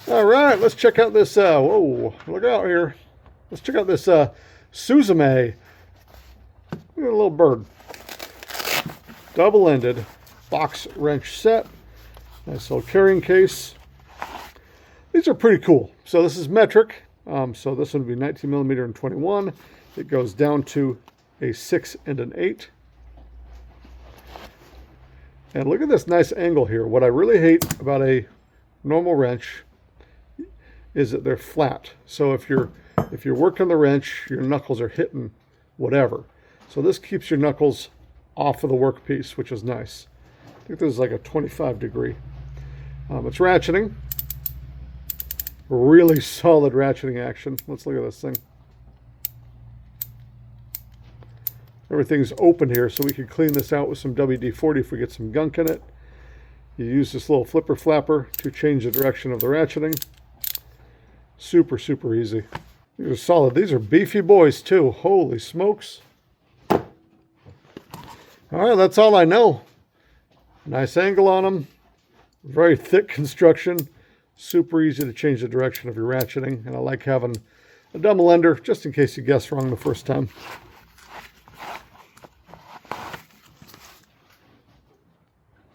All right, let's check out this, whoa, look out here. Let's check out this Suzume. Look at a little bird. Double-ended box wrench set. Nice little carrying case. These are pretty cool. So this is metric. So this one would be 19 millimeter and 21. It goes down to a 6 and an 8. And look at this nice angle here. What I really hate about a normal wrench is that they're flat. So if you're working the wrench, your knuckles are hitting whatever. So this keeps your knuckles off of the workpiece, which is nice. I think this is like a 25 degree. It's ratcheting. Really solid ratcheting action. Let's look at this thing. Everything's open here, so we can clean this out with some WD-40 if we get some gunk in it. You use this little flipper flapper to change the direction of the ratcheting. Super, super easy. These are solid. These are beefy boys too. Holy smokes. All right, that's all I know. Nice angle on them. Very thick construction. Super easy to change the direction of your ratcheting. And I like having a double ender just in case you guess wrong the first time.